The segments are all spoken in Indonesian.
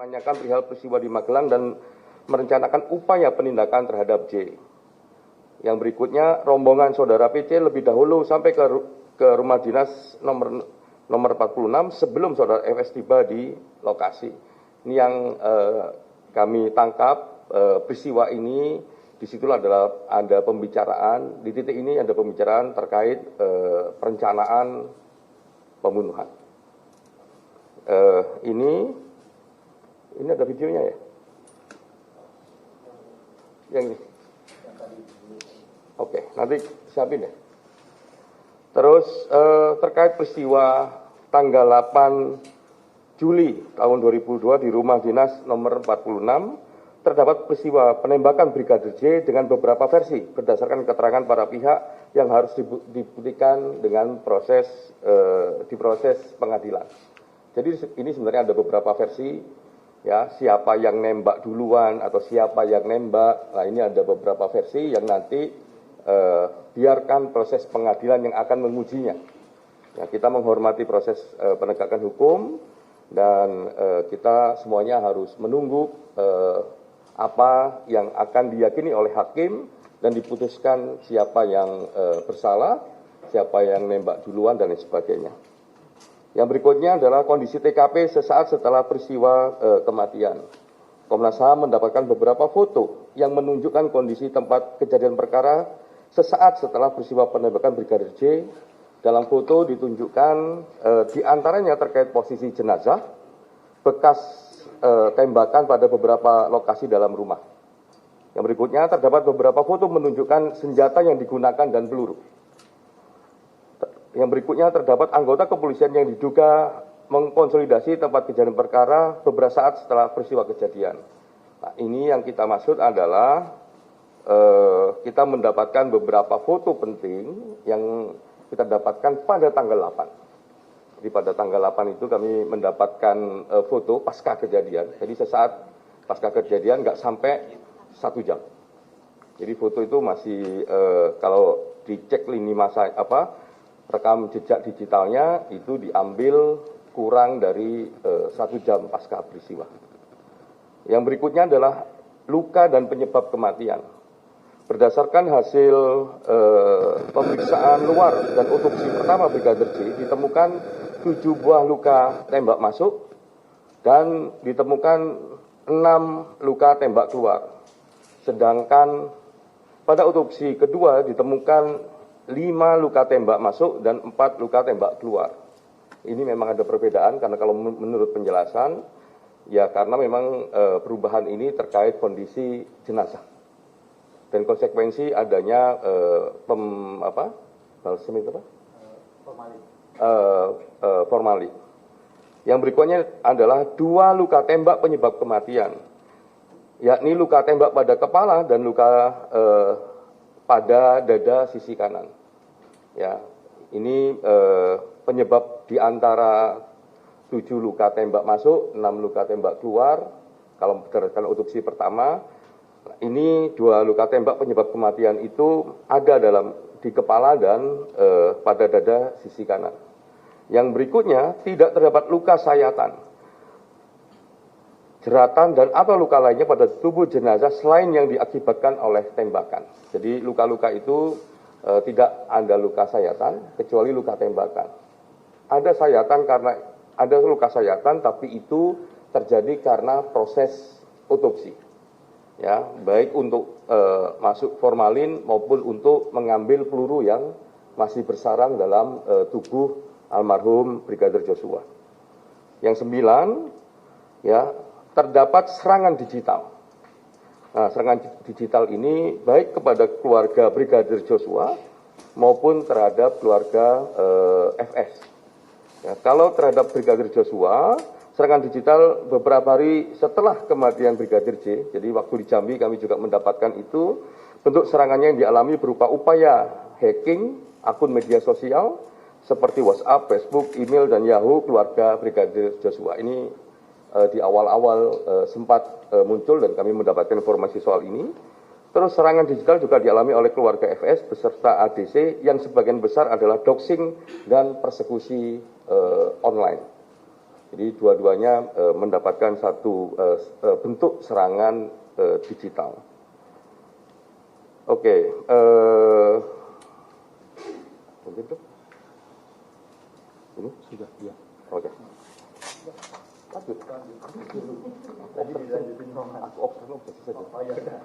menanyakan perihal peristiwa di Magelang dan merencanakan upaya penindakan terhadap J. Yang berikutnya, rombongan saudara PC lebih dahulu sampai ke rumah dinas nomor 46 sebelum saudara FS tiba di lokasi. Ini yang kami tangkap. Peristiwa ini disitulah adalah ada pembicaraan, di titik ini ada pembicaraan terkait perencanaan pembunuhan. Ini ada videonya ya? Yang ini? Oke, nanti siapin ya. Terus terkait peristiwa tanggal 8 Juli tahun 2002 di rumah dinas nomor 46, terdapat peristiwa penembakan Brigadir J dengan beberapa versi berdasarkan keterangan para pihak yang harus dibuktikan dengan diproses pengadilan. Jadi ini sebenarnya ada beberapa versi, ya, siapa yang nembak duluan atau siapa yang nembak. Nah, ini ada beberapa versi yang nanti biarkan proses pengadilan yang akan mengujinya. Ya, kita menghormati proses penegakan hukum dan kita semuanya harus menunggu apa yang akan diyakini oleh hakim dan diputuskan siapa yang bersalah, siapa yang nembak duluan dan lain sebagainya. Yang berikutnya adalah kondisi TKP sesaat setelah peristiwa kematian. Komnas HAM mendapatkan beberapa foto yang menunjukkan kondisi tempat kejadian perkara sesaat setelah peristiwa penembakan Brigadir J. Dalam foto ditunjukkan diantaranya terkait posisi jenazah, bekas tembakan pada beberapa lokasi dalam rumah. Yang berikutnya terdapat beberapa foto menunjukkan senjata yang digunakan dan peluru. Yang berikutnya terdapat anggota kepolisian yang diduga mengkonsolidasi tempat kejadian perkara beberapa saat setelah peristiwa kejadian. Nah, ini yang kita maksud adalah kita mendapatkan beberapa foto penting yang kita dapatkan pada tanggal 8. Jadi pada tanggal 8 itu kami mendapatkan foto pasca kejadian. Jadi sesaat pasca kejadian nggak sampai 1 jam. Jadi foto itu masih kalau dicek lini masa rekam jejak digitalnya itu diambil kurang dari 1 jam pasca peristiwa. Yang berikutnya adalah luka dan penyebab kematian. Berdasarkan hasil pemeriksaan luar dan otopsi pertama Brigadir J, ditemukan 7 buah luka tembak masuk dan ditemukan 6 luka tembak keluar. Sedangkan pada otopsi kedua ditemukan 5 luka tembak masuk dan 4 luka tembak keluar. Ini memang ada perbedaan karena kalau menurut penjelasan, ya karena memang perubahan ini terkait kondisi jenazah dan konsekuensi adanya formalin. Yang berikutnya adalah 2 luka tembak penyebab kematian, yakni luka tembak pada kepala dan luka pada dada sisi kanan. Ya, ini penyebab di antara 7 luka tembak masuk, 6 luka tembak keluar. Kalau berdasarkan otopsi pertama, ini 2 luka tembak penyebab kematian itu ada di kepala dan pada dada sisi kanan. Yang berikutnya tidak terdapat luka sayatan, jeratan dan atau luka lainnya pada tubuh jenazah selain yang diakibatkan oleh tembakan. Jadi luka-luka itu tidak ada luka sayatan kecuali luka tembakan. Ada sayatan karena ada luka sayatan tapi itu terjadi karena proses otopsi. Ya, baik untuk masuk formalin maupun untuk mengambil peluru yang masih bersarang dalam tubuh almarhum Brigadir Joshua. Yang 9, ya, terdapat serangan digital. Nah, serangan digital ini baik kepada keluarga Brigadir Joshua maupun terhadap keluarga FS. Ya, kalau terhadap Brigadir Joshua, serangan digital beberapa hari setelah kematian Brigadir J, jadi waktu di Jambi kami juga mendapatkan itu, bentuk serangannya yang dialami berupa upaya hacking akun media sosial seperti WhatsApp, Facebook, email, dan Yahoo keluarga Brigadir Joshua. Ini di awal-awal sempat muncul dan kami mendapatkan informasi soal ini. Terus serangan digital juga dialami oleh keluarga FS beserta ADC yang sebagian besar adalah doxing dan persekusi online. Jadi dua-duanya mendapatkan satu bentuk serangan digital. Oke, mungkin tuh. Ini sudah, ya. Oke. Lanjut. Tadi dilanjutin aku observasi saja. Oh iya.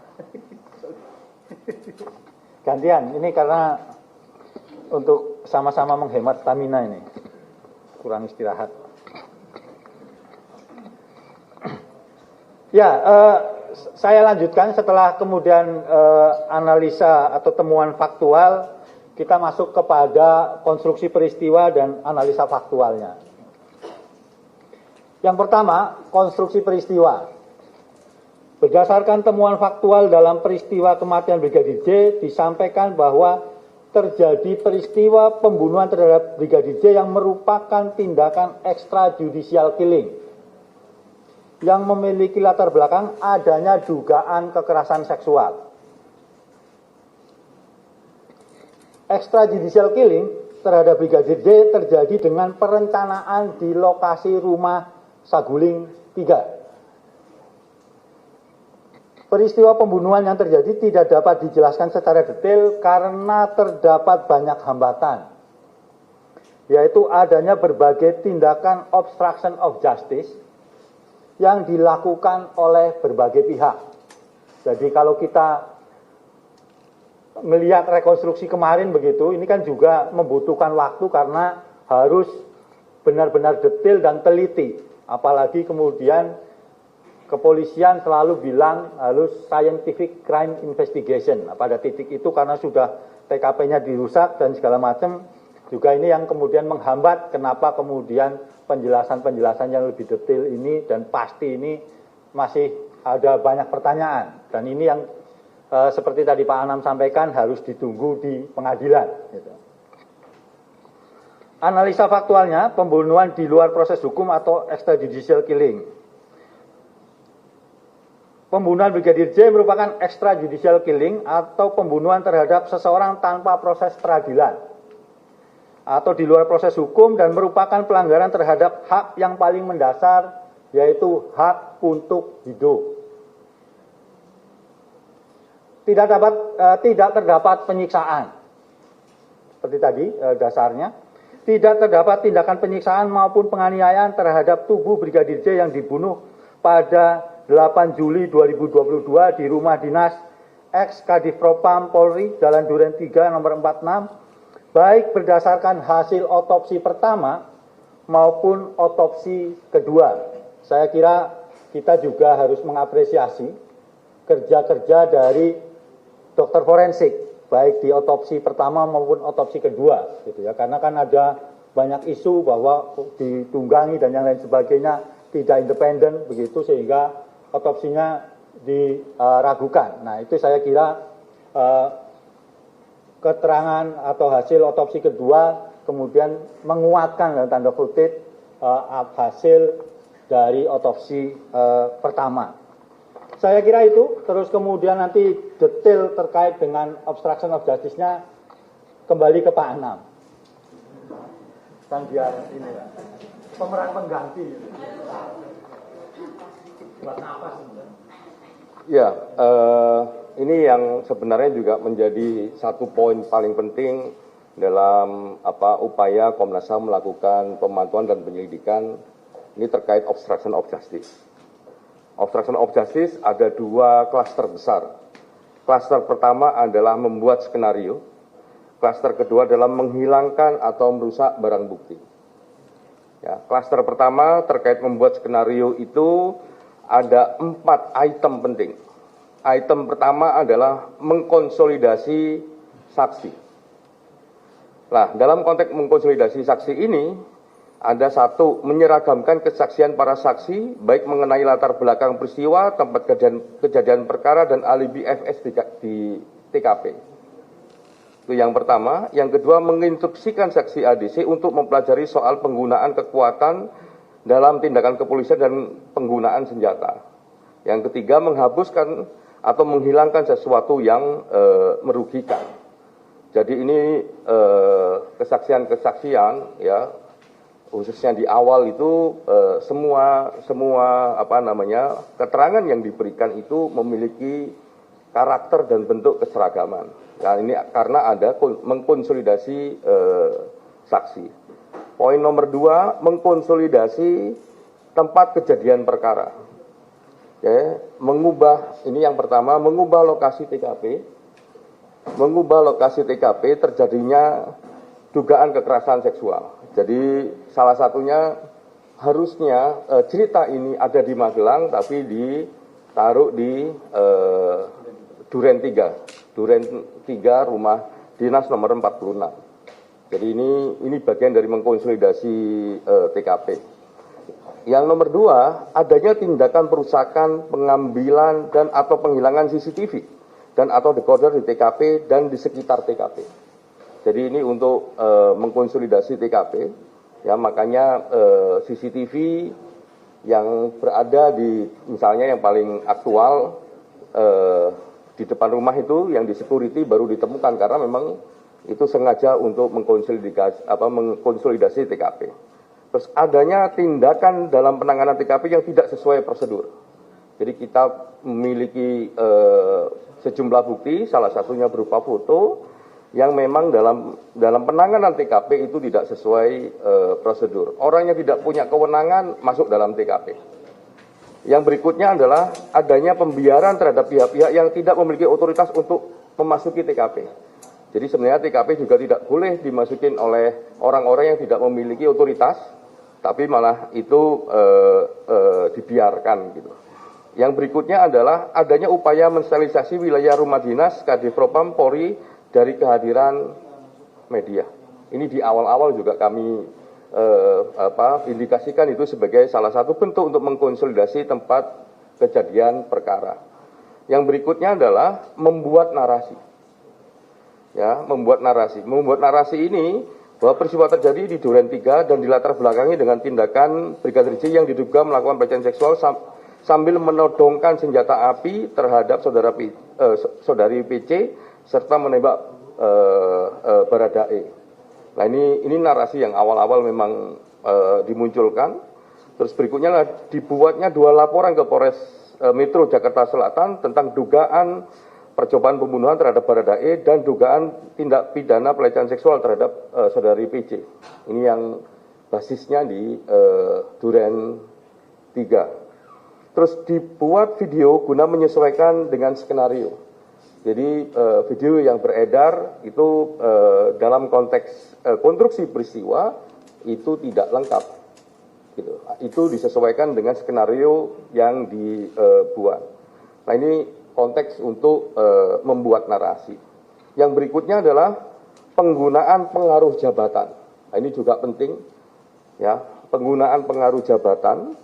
Gantian, ini karena untuk sama-sama menghemat stamina ini, kurang istirahat. Ya, saya lanjutkan setelah kemudian analisa atau temuan faktual, kita masuk kepada konstruksi peristiwa dan analisa faktualnya. Yang pertama, konstruksi peristiwa. Berdasarkan temuan faktual dalam peristiwa kematian Brigadir J, disampaikan bahwa terjadi peristiwa pembunuhan terhadap Brigadir J yang merupakan tindakan extrajudicial killing yang memiliki latar belakang adanya dugaan kekerasan seksual. Extrajudicial killing terhadap Brigadir J terjadi dengan perencanaan di lokasi rumah Saguling 3. Peristiwa pembunuhan yang terjadi tidak dapat dijelaskan secara detail karena terdapat banyak hambatan, yaitu adanya berbagai tindakan obstruction of justice yang dilakukan oleh berbagai pihak. Jadi kalau kita melihat rekonstruksi kemarin begitu, ini kan juga membutuhkan waktu karena harus benar-benar detail dan teliti. Apalagi kemudian kepolisian selalu bilang harus scientific crime investigation. Nah, pada titik itu karena sudah TKP-nya dirusak dan segala macam, juga ini yang kemudian menghambat kenapa kemudian penjelasan-penjelasan yang lebih detail ini dan pasti ini masih ada banyak pertanyaan. Dan ini yang seperti tadi Pak Anam sampaikan harus ditunggu di pengadilan. Gitu. Analisa faktualnya, pembunuhan di luar proses hukum atau extrajudicial killing. Pembunuhan Brigadir J merupakan extrajudicial killing atau pembunuhan terhadap seseorang tanpa proses peradilan atau di luar proses hukum dan merupakan pelanggaran terhadap hak yang paling mendasar, yaitu hak untuk hidup. Tidak terdapat penyiksaan. Seperti tadi dasarnya, tidak terdapat tindakan penyiksaan maupun penganiayaan terhadap tubuh Brigadir J yang dibunuh pada 8 Juli 2022 di rumah dinas ex Kadif Propam Polri, Jalan Duren 3 nomor 46, baik berdasarkan hasil otopsi pertama maupun otopsi kedua. Saya kira kita juga harus mengapresiasi kerja-kerja dari dokter forensik, baik di otopsi pertama maupun otopsi kedua, gitu ya. Karena kan ada banyak isu bahwa ditunggangi dan yang lain sebagainya tidak independen begitu sehingga otopsinya diragukan. Nah, itu saya kira keterangan atau hasil otopsi kedua kemudian menguatkan dalam tanda kutip hasil dari otopsi pertama. Saya kira itu, terus kemudian nanti detail terkait dengan obstruction of justice-nya kembali ke Pak Anam. Kan biar ini ya, pemeran pengganti. Ya, ini yang sebenarnya juga menjadi satu poin paling penting dalam upaya Komnas HAM melakukan pemantauan dan penyelidikan ini terkait obstruction of justice. Obstruction of justice ada dua klaster besar. Klaster pertama adalah membuat skenario. Klaster kedua adalah menghilangkan atau merusak barang bukti. Ya, klaster pertama terkait membuat skenario itu ada 4 item penting. Item pertama adalah mengkonsolidasi saksi. Nah, dalam konteks mengkonsolidasi saksi ini, ada satu, menyeragamkan kesaksian para saksi, baik mengenai latar belakang peristiwa, tempat kejadian perkara, dan alibi FS di TKP. Itu yang pertama. Yang kedua, menginstruksikan saksi ADC untuk mempelajari soal penggunaan kekuatan dalam tindakan kepolisian dan penggunaan senjata. Yang ketiga, menghapuskan atau menghilangkan sesuatu yang merugikan. Jadi ini kesaksian-kesaksian ya khususnya di awal itu semua keterangan yang diberikan itu memiliki karakter dan bentuk keseragaman. Nah, ini karena ada mengkonsolidasi saksi. Poin nomor 2, mengkonsolidasi tempat kejadian perkara. Ya, ini yang pertama, mengubah lokasi TKP. Mengubah lokasi TKP terjadinya dugaan kekerasan seksual. Jadi salah satunya harusnya cerita ini ada di Magelang tapi ditaruh di Duren 3 rumah dinas nomor 46. Jadi ini bagian dari mengkonsolidasi TKP. Yang nomor 2, adanya tindakan perusakan, pengambilan dan atau penghilangan CCTV dan atau decoder di TKP dan di sekitar TKP. Jadi ini untuk mengkonsolidasi TKP, ya makanya CCTV yang berada di misalnya yang paling aktual di depan rumah itu yang di security baru ditemukan karena memang itu sengaja untuk mengkonsolidasi TKP. Terus adanya tindakan dalam penanganan TKP yang tidak sesuai prosedur. Jadi kita memiliki sejumlah bukti, salah satunya berupa foto yang memang dalam penanganan TKP itu tidak sesuai prosedur. Orang yang tidak punya kewenangan masuk dalam TKP. Yang berikutnya adalah adanya pembiaran terhadap pihak-pihak yang tidak memiliki otoritas untuk memasuki TKP. Jadi sebenarnya TKP juga tidak boleh dimasukin oleh orang-orang yang tidak memiliki otoritas, tapi malah itu dibiarkan gitu. Yang berikutnya adalah adanya upaya mensterilisasi wilayah rumah dinas Kadif Propam Polri dari kehadiran media. Ini di awal-awal juga kami indikasikan itu sebagai salah satu bentuk untuk mengkonsolidasi tempat kejadian perkara. Yang berikutnya adalah membuat narasi. Ya, membuat narasi ini bahwa peristiwa terjadi di Duren 3 dan dilatar belakangi dengan tindakan Brigadir J yang diduga melakukan pelecehan seksual sambil menodongkan senjata api terhadap saudari PC serta menembak Baradae. Nah ini narasi yang awal-awal memang dimunculkan. Terus berikutnya dibuatnya 2 laporan ke Polres Metro Jakarta Selatan tentang dugaan percobaan pembunuhan terhadap Baradae dan dugaan tindak pidana pelecehan seksual terhadap saudari PC. Ini yang basisnya di Duren 3. Terus dibuat video guna menyesuaikan dengan skenario. Jadi video yang beredar itu dalam konteks konstruksi peristiwa itu tidak lengkap. Gitu. Itu disesuaikan dengan skenario yang dibuat. Nah ini konteks untuk membuat narasi. Yang berikutnya adalah penggunaan pengaruh jabatan. Nah, ini juga penting, ya, penggunaan pengaruh jabatan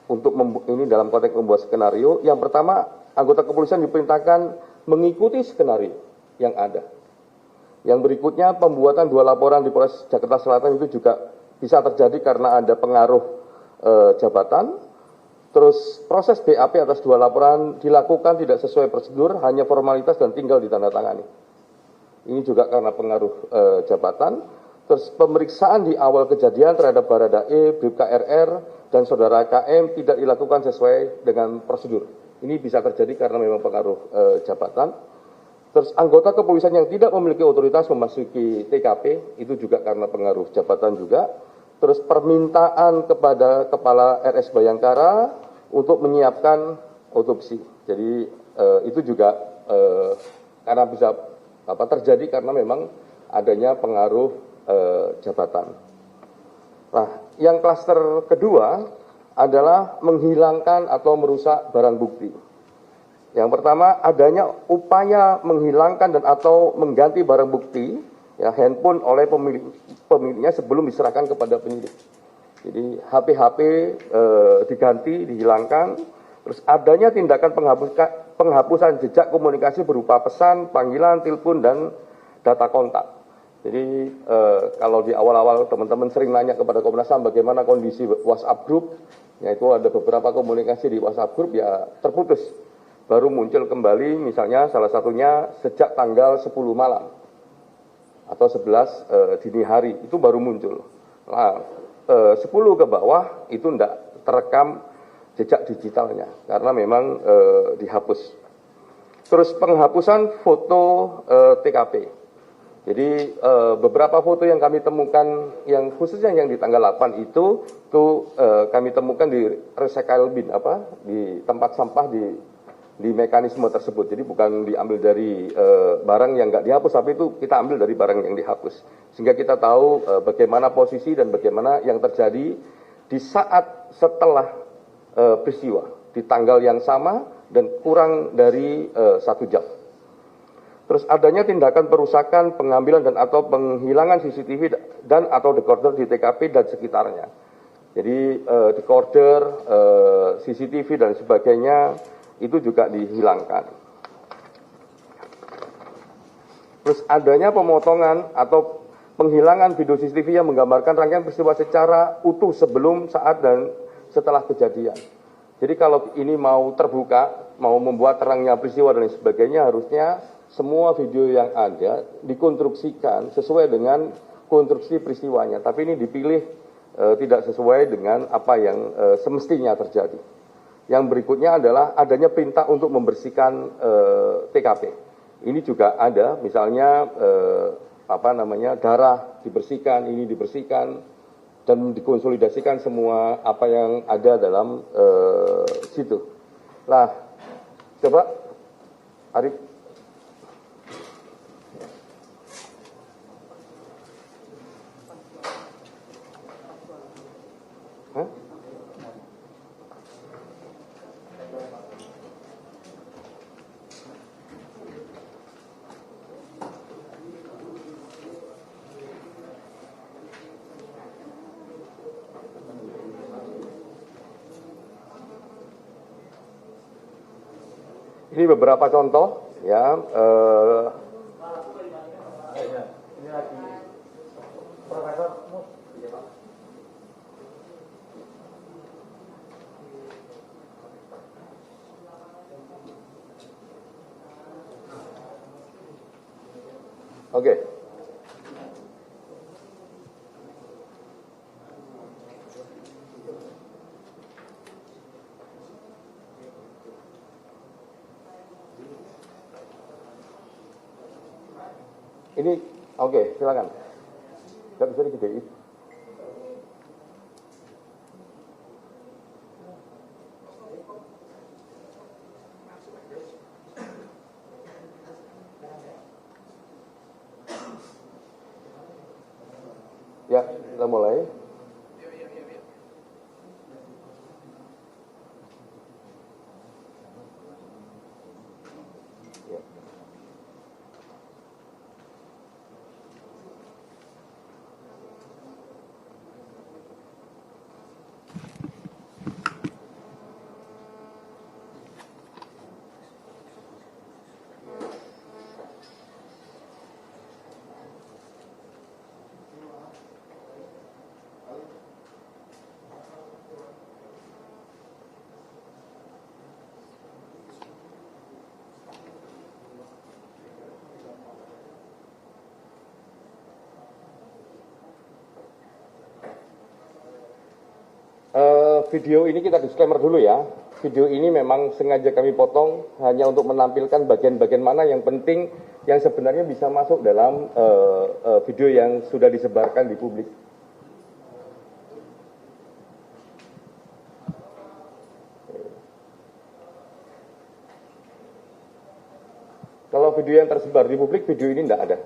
untuk ini dalam konteks membuat skenario. Yang pertama, anggota kepolisian diperintahkan mengikuti skenario yang ada. Yang berikutnya, pembuatan 2 laporan di Polres Jakarta Selatan itu juga bisa terjadi karena ada pengaruh jabatan. Terus proses BAP atas 2 laporan dilakukan tidak sesuai prosedur, hanya formalitas dan tinggal ditandatangani. Ini juga karena pengaruh jabatan. Terus pemeriksaan di awal kejadian terhadap Baradae, Bribka RR, dan saudara KM tidak dilakukan sesuai dengan prosedur. Ini bisa terjadi karena memang pengaruh jabatan. Terus anggota kepolisian yang tidak memiliki otoritas memasuki TKP, itu juga karena pengaruh jabatan juga. Terus permintaan kepada Kepala RS Bayangkara untuk menyiapkan otopsi. Jadi itu juga karena bisa terjadi karena memang adanya pengaruh jabatan. Nah, yang klaster kedua adalah menghilangkan atau merusak barang bukti. Yang pertama adanya upaya menghilangkan dan atau mengganti barang bukti, ya, handphone oleh pemiliknya sebelum diserahkan kepada penyidik. Jadi HP diganti, dihilangkan. Terus adanya tindakan penghapusan jejak komunikasi berupa pesan, panggilan, telepon, dan data kontak. Jadi kalau di awal-awal teman-teman sering nanya kepada Komnas HAM bagaimana kondisi WhatsApp group, yaitu ada beberapa komunikasi di WhatsApp group ya terputus. Baru muncul kembali misalnya salah satunya sejak tanggal 10 malam. Atau 11 dini hari, itu baru muncul. Nah, 10 ke bawah itu tidak terekam jejak digitalnya karena memang dihapus. Terus penghapusan foto TKP. Jadi beberapa foto yang kami temukan, yang khususnya yang di tanggal 8 itu kami temukan di recycle bin, di tempat sampah di mekanisme tersebut. Jadi bukan diambil dari barang yang nggak dihapus, tapi itu kita ambil dari barang yang dihapus. Sehingga kita tahu bagaimana posisi dan bagaimana yang terjadi di saat setelah peristiwa di tanggal yang sama dan kurang dari 1 jam. Terus adanya tindakan perusakan, pengambilan dan atau penghilangan CCTV dan atau decoder di TKP dan sekitarnya. Jadi decoder, CCTV dan sebagainya itu juga dihilangkan. Terus adanya pemotongan atau penghilangan video CCTV yang menggambarkan rangkaian peristiwa secara utuh sebelum, saat dan setelah kejadian. Jadi kalau ini mau terbuka, mau membuat terangnya peristiwa dan sebagainya, harusnya semua video yang ada dikonstruksikan sesuai dengan konstruksi peristiwanya. Tapi ini dipilih tidak sesuai dengan apa yang semestinya terjadi. Yang berikutnya adalah adanya perintah untuk membersihkan TKP. Ini juga ada, misalnya darah dibersihkan, ini dibersihkan dan dikonsolidasikan semua apa yang ada dalam situ. Lah, coba Arif. Ini beberapa contoh ya. Oke. Ini oke, silakan. Tidak bisa digedein. Ya, kita mulai. Video ini kita disclaimer dulu ya. Video ini memang sengaja kami potong hanya untuk menampilkan bagian-bagian mana yang penting yang sebenarnya bisa masuk dalam video yang sudah disebarkan di publik. Kalau video yang tersebar di publik, video ini tidak ada.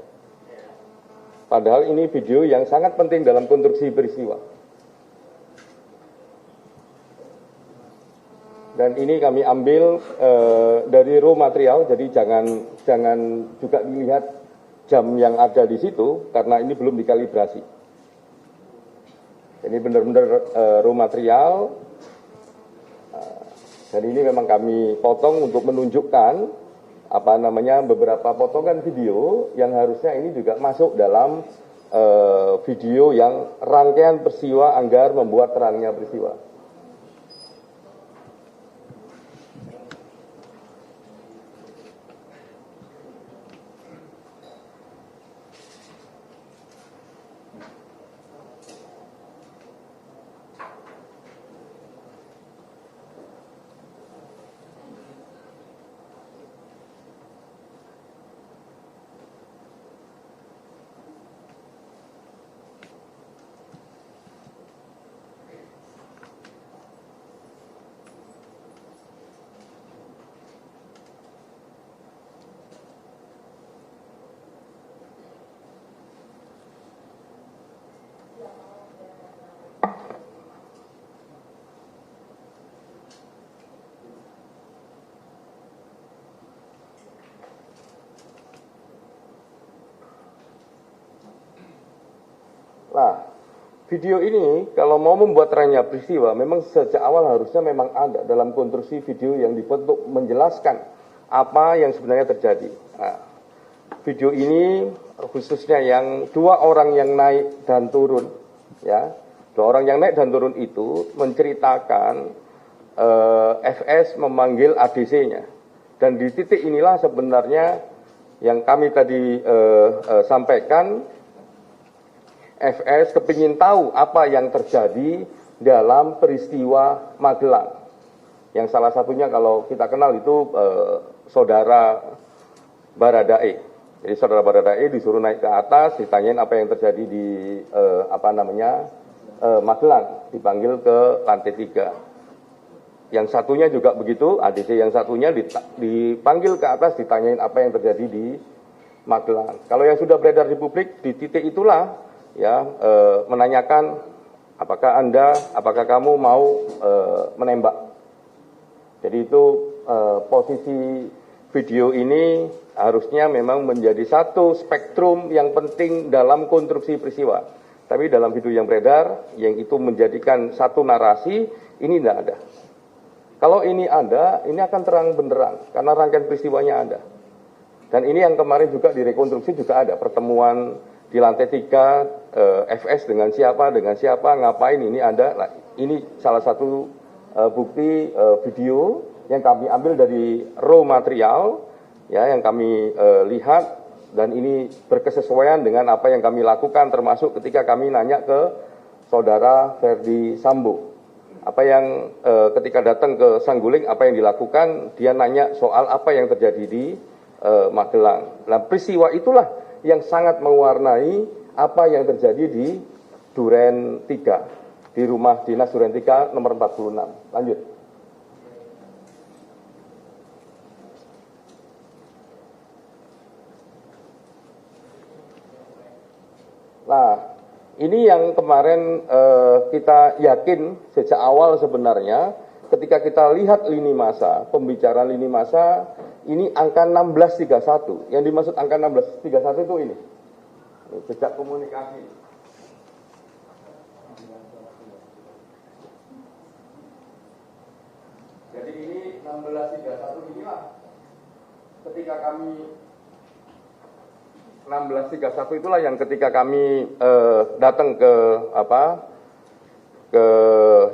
Padahal ini video yang sangat penting dalam konstruksi peristiwa. Dan ini kami ambil dari raw material, jadi jangan juga dilihat jam yang ada di situ karena ini belum dikalibrasi. Ini benar-benar raw material dan ini memang kami potong untuk menunjukkan beberapa potongan video yang harusnya ini juga masuk dalam video yang rangkaian peristiwa agar membuat terangnya peristiwa. Nah, video ini kalau mau membuat terangnya peristiwa, memang sejak awal harusnya memang ada dalam konstruksi video yang dibuat untuk menjelaskan apa yang sebenarnya terjadi. Nah, video ini khususnya yang dua orang yang naik dan turun, ya, dua orang yang naik dan turun itu menceritakan FS memanggil ADC-nya, dan di titik inilah sebenarnya yang kami tadi sampaikan, FS kepingin tahu apa yang terjadi dalam peristiwa Magelang. Yang salah satunya kalau kita kenal itu saudara Baradae. Jadi saudara Baradae disuruh naik ke atas, ditanyain apa yang terjadi di Magelang, dipanggil ke lantai 3. Yang satunya juga begitu, ADC yang satunya dipanggil ke atas, ditanyain apa yang terjadi di Magelang. Kalau yang sudah beredar di publik, di titik itulah ya menanyakan apakah kamu mau menembak. Jadi itu posisi video ini harusnya memang menjadi satu spektrum yang penting dalam konstruksi peristiwa. Tapi dalam video yang beredar, yang itu menjadikan satu narasi, ini tidak ada. Kalau ini ada, ini akan terang benderang, karena rangkaian peristiwanya ada. Dan ini yang kemarin juga direkonstruksi juga ada, pertemuan di lantai 3, FS dengan siapa, ngapain, ini ada. Nah, ini salah satu bukti video yang kami ambil dari raw material, ya, yang kami lihat, dan ini berkesesuaian dengan apa yang kami lakukan, termasuk ketika kami nanya ke saudara Ferdi Sambo. Apa yang ketika datang ke Sangguling, apa yang dilakukan, dia nanya soal apa yang terjadi di Magelang. Nah, peristiwa itulah yang sangat mewarnai apa yang terjadi di Duren 3, di rumah dinas Duren 3 nomor 46. Lanjut. Nah, ini yang kemarin kita yakin sejak awal sebenarnya, ketika kita lihat lini masa, pembicaraan lini masa, ini angka 1631. Yang dimaksud angka 1631 itu ini jejak komunikasi. Jadi ini 1631 inilah ketika kami 1631 itulah yang ketika kami datang ke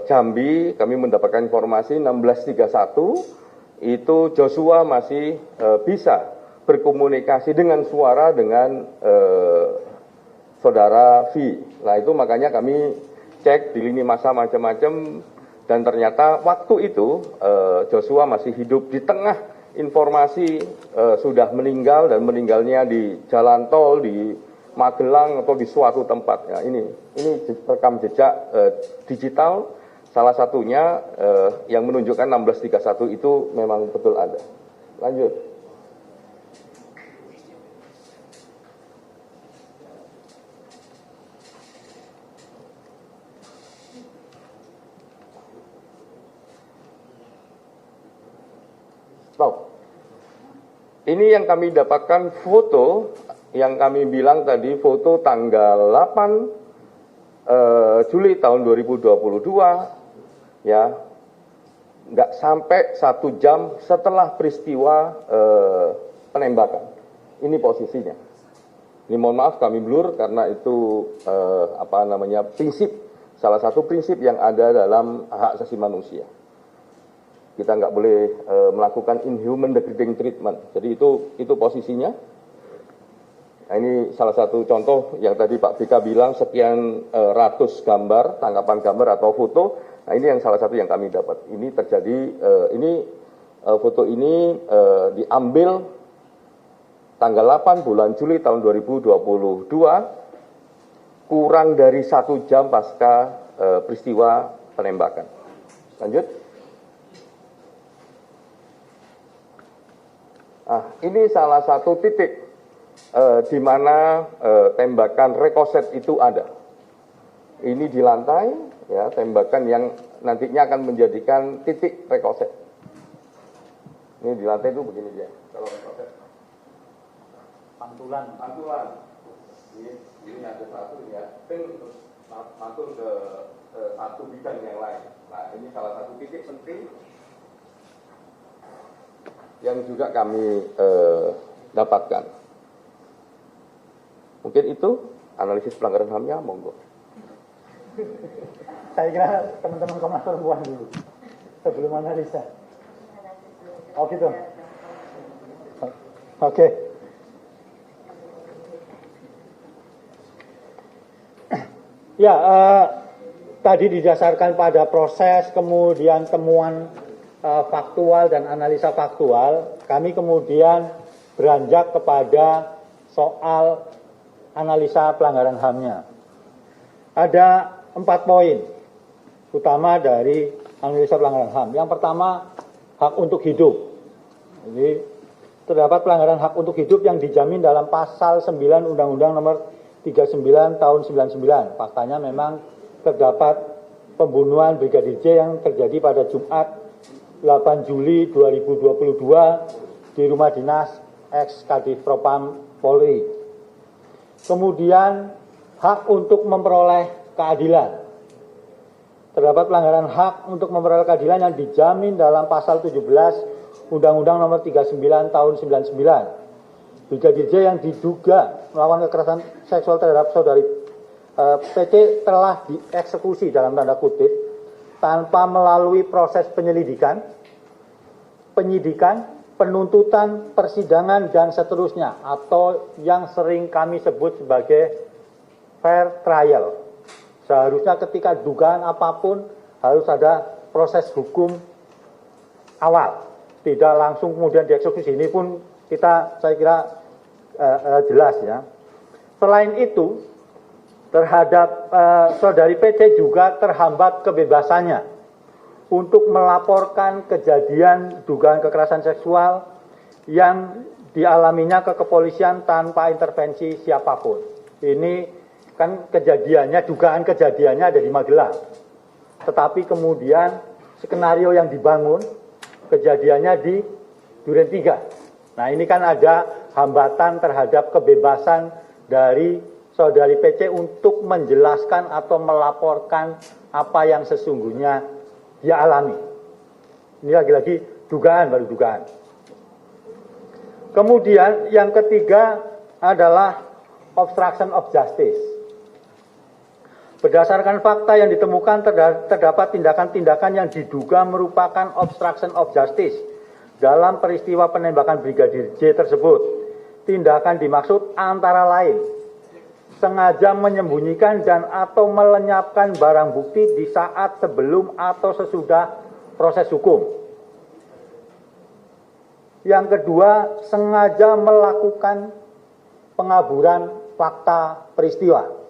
Jambi, kami mendapatkan informasi 1631 itu Joshua masih bisa berkomunikasi dengan suara dengan saudara V. Nah, itu makanya kami cek di lini masa macam-macam, dan ternyata waktu itu Joshua masih hidup. Di tengah informasi sudah meninggal, dan meninggalnya di jalan tol di Magelang atau di suatu tempat. Ya, ini rekam jejak digital, salah satunya yang menunjukkan 1631 itu memang betul ada. Lanjut. Stop. Ini yang kami dapatkan foto, yang kami bilang tadi foto tanggal 8 Juli tahun 2022, ya, nggak sampai 1 jam setelah peristiwa penembakan. Ini posisinya. Ini mohon maaf kami blur karena itu prinsip, salah satu prinsip yang ada dalam hak asasi manusia. Kita nggak boleh melakukan inhuman degrading treatment. Jadi itu posisinya. Nah, ini salah satu contoh yang tadi Pak BK bilang sekian ratus gambar, tangkapan gambar atau foto. Nah, ini yang salah satu yang kami dapat. Ini terjadi, foto ini diambil tanggal 8 bulan Juli tahun 2022, kurang dari 1 jam pasca peristiwa penembakan. Lanjut. Nah, ini salah satu titik di mana tembakan rekoset itu ada. Ini di lantai, ya, tembakan yang nantinya akan menjadikan titik rekoset. Ini di lantai itu begini dia. Kalau rekoset, pantulan. ini ada satu ya, ping terus masuk ke satu bidang yang lain. Nah, ini salah satu titik penting yang juga kami dapatkan. Mungkin itu analisis pelanggaran HAM-nya, monggo. Saya kira teman-teman Komnas Perempuan dulu sebelum analisa. Oh gitu. Oke. Ya, tadi didasarkan pada proses, kemudian temuan faktual dan analisa faktual, kami kemudian beranjak kepada soal analisa pelanggaran HAM-nya. Ada 4 poin utama dari analisa pelanggaran HAM. Yang pertama, hak untuk hidup. Jadi, terdapat pelanggaran hak untuk hidup yang dijamin dalam pasal 9 Undang-Undang nomor 39 tahun 99. Faktanya memang terdapat pembunuhan Brigadir J yang terjadi pada Jumat 8 Juli 2022 di rumah dinas ex Kadif Propam Polri. Kemudian hak untuk memperoleh keadilan. Terdapat pelanggaran hak untuk memperoleh keadilan yang dijamin dalam pasal 17 Undang-Undang nomor 39 tahun 99. Brigadir J yang diduga melakukan kekerasan seksual terhadap saudari PC telah dieksekusi dalam tanda kutip tanpa melalui proses penyelidikan, penyidikan, penuntutan, persidangan, dan seterusnya, atau yang sering kami sebut sebagai fair trial. Seharusnya ketika dugaan apapun harus ada proses hukum awal, tidak langsung kemudian dieksekusi. Ini pun saya kira jelas ya. Selain itu, terhadap saudari PC juga terhambat kebebasannya untuk melaporkan kejadian dugaan kekerasan seksual yang dialaminya ke kepolisian tanpa intervensi siapapun. Ini kan kejadiannya, dugaan kejadiannya ada di Magelang. Tetapi kemudian skenario yang dibangun kejadiannya di Duren 3. Nah, ini kan ada hambatan terhadap kebebasan dari saudari PC untuk menjelaskan atau melaporkan apa yang sesungguhnya dia alami. Ini lagi-lagi dugaan, baru dugaan. Kemudian yang ketiga adalah obstruction of justice. Berdasarkan fakta yang ditemukan terdapat tindakan-tindakan yang diduga merupakan obstruction of justice dalam peristiwa penembakan Brigadir J tersebut. Tindakan dimaksud antara lain sengaja menyembunyikan dan atau melenyapkan barang bukti di saat sebelum atau sesudah proses hukum. Yang kedua, sengaja melakukan pengaburan fakta peristiwa.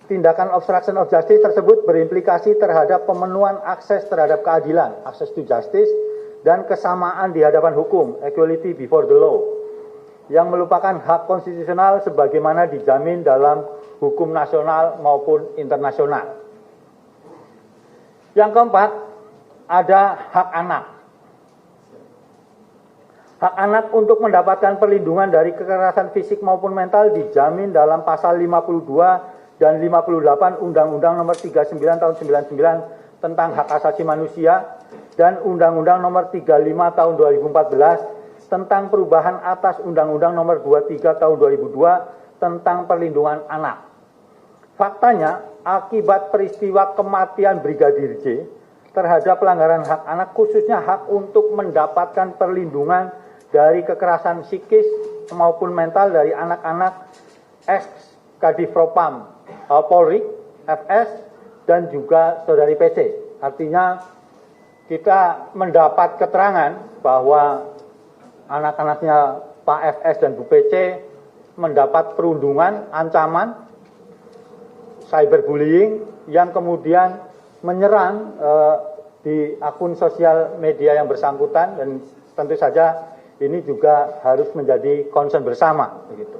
Tindakan obstruction of justice tersebut berimplikasi terhadap pemenuhan akses terhadap keadilan, access to justice, dan kesamaan di hadapan hukum, equality before the law, yang merupakan hak konstitusional sebagaimana dijamin dalam hukum nasional maupun internasional. Yang keempat, ada hak anak. Hak anak untuk mendapatkan perlindungan dari kekerasan fisik maupun mental dijamin dalam pasal 52 dan 58 Undang-Undang nomor 39 tahun 99 tentang hak asasi manusia dan Undang-Undang nomor 35 tahun 2014 tentang perubahan atas Undang-Undang nomor 23 tahun 2002 tentang perlindungan anak. Faktanya, akibat peristiwa kematian Brigadir J terhadap pelanggaran hak anak, khususnya hak untuk mendapatkan perlindungan dari kekerasan psikis maupun mental dari anak-anak ex Kadif Propam Polri, FS, dan juga saudari PC. Artinya kita mendapat keterangan bahwa anak-anaknya Pak FS dan Bu PC mendapat perundungan, ancaman, cyberbullying yang kemudian menyerang di akun sosial media yang bersangkutan, dan tentu saja ini juga harus menjadi concern bersama, begitu,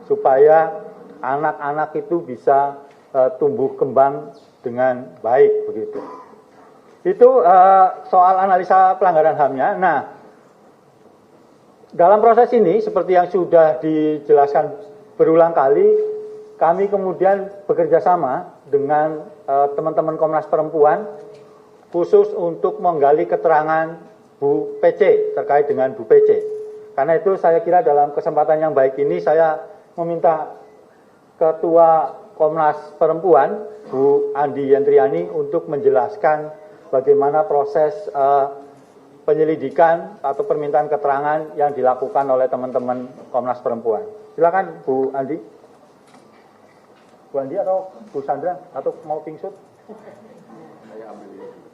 supaya anak-anak itu bisa tumbuh kembang dengan baik, begitu. Itu soal analisa pelanggaran HAM-nya. Nah, Dalam proses ini, seperti yang sudah dijelaskan berulang kali, kami kemudian bekerja sama dengan teman-teman Komnas Perempuan, khusus untuk menggali keterangan Bu PC terkait dengan Bu PC. Karena itu saya kira dalam kesempatan yang baik ini saya meminta Ketua Komnas Perempuan, Bu Andi Yentriani, untuk menjelaskan bagaimana proses penyelidikan atau permintaan keterangan yang dilakukan oleh teman-teman Komnas Perempuan. Silakan Bu Andi. Bu Andi atau Bu Sandra atau mau pingsut? Saya ambil ini.